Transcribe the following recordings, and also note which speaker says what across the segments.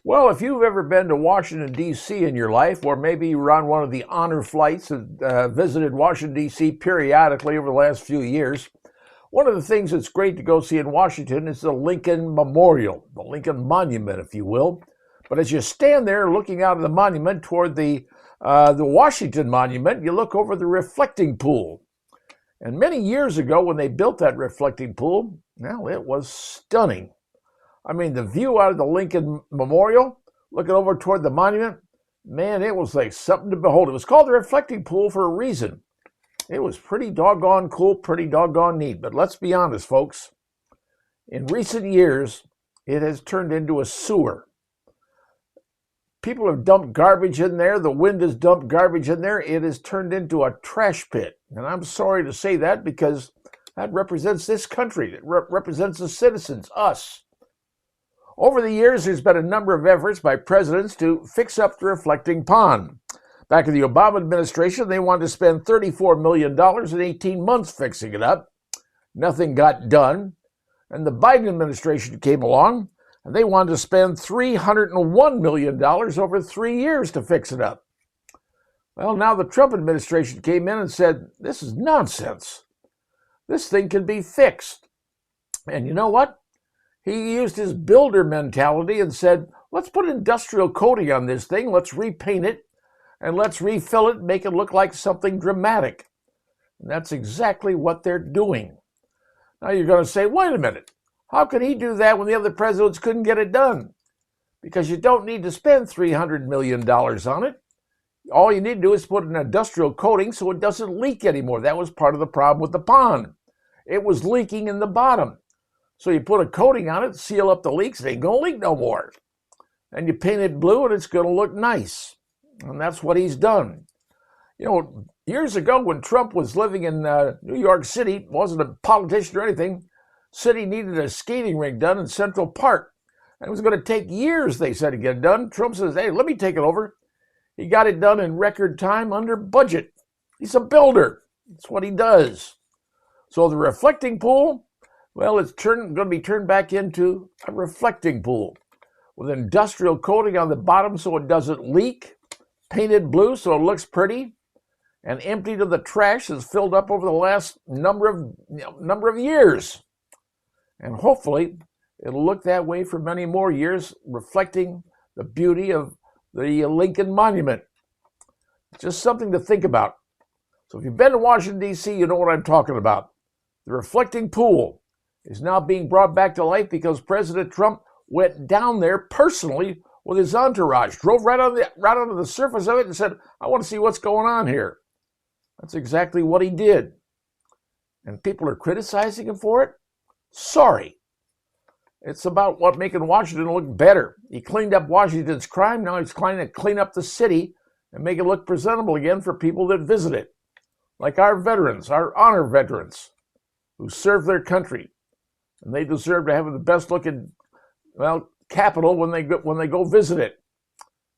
Speaker 1: Well, if you've ever been to Washington, D.C. in your life, or maybe you were on one of the honor flights and visited Washington, D.C. periodically over the last few years, one of the things that's great to go see in Washington is the Lincoln Memorial, the Lincoln Monument, if you will. But as you stand there looking out of the monument toward the Washington Monument, you look over the reflecting pool. And many years ago, when they built that reflecting pool, well, it was stunning. I mean, the view out of the Lincoln Memorial, looking over toward the monument, man, it was like something to behold. It was called the reflecting pool for a reason. It was pretty doggone cool, pretty doggone neat. But let's be honest, folks. In recent years, it has turned into a sewer. People have dumped garbage in there. The wind has dumped garbage in there. It has turned into a trash pit. And I'm sorry to say that because that represents this country. It represents the citizens, us. Over the years, there's been a number of efforts by presidents to fix up the reflecting pond. Back in the Obama administration, they wanted to spend $34 million in 18 months fixing it up. Nothing got done. And the Biden administration came along, and they wanted to spend $301 million over 3 years to fix it up. Well, now the Trump administration came in and said, this is nonsense. This thing can be fixed. And you know what? He used his builder mentality and said, let's put industrial coating on this thing, let's repaint it, and let's refill it and make it look like something dramatic. And that's exactly what they're doing. Now you're going to say, wait a minute, how can he do that when the other presidents couldn't get it done? Because you don't need to spend $300 million on it. All you need to do is put an industrial coating so it doesn't leak anymore. That was part of the problem with the pond. It was leaking in the bottom. So you put a coating on it, seal up the leaks, it ain't going to leak no more. And you paint it blue and it's going to look nice. And that's what he's done. You know, years ago when Trump was living in New York City, wasn't a politician or anything, city needed a skating rink done in Central Park. And it was going to take years, they said, to get it done. Trump says, hey, let me take it over. He got it done in record time under budget. He's a builder. That's what he does. So the reflecting pool, well, it's going to be turned back into a reflecting pool with industrial coating on the bottom so it doesn't leak, painted blue so it looks pretty, and emptied of the trash that's filled up over the last number of years. And hopefully it'll look that way for many more years, reflecting the beauty of the Lincoln Monument. Just something to think about. So if you've been to Washington, D.C., you know what I'm talking about. The reflecting pool is now being brought back to life because President Trump went down there personally with his entourage, drove right onto the surface of it and said, I want to see what's going on here. That's exactly what he did. And people are criticizing him for it? Sorry. It's about making Washington look better. He cleaned up Washington's crime. Now he's trying to clean up the city and make it look presentable again for people that visit it. Like our veterans, our honor veterans who serve their country. And they deserve to have the best looking, capital when they go visit it.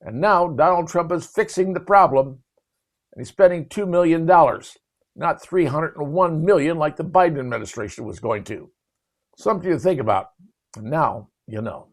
Speaker 1: And now Donald Trump is fixing the problem, and he's spending $2 million, not $301 million like the Biden administration was going to. Something to think about. And now you know.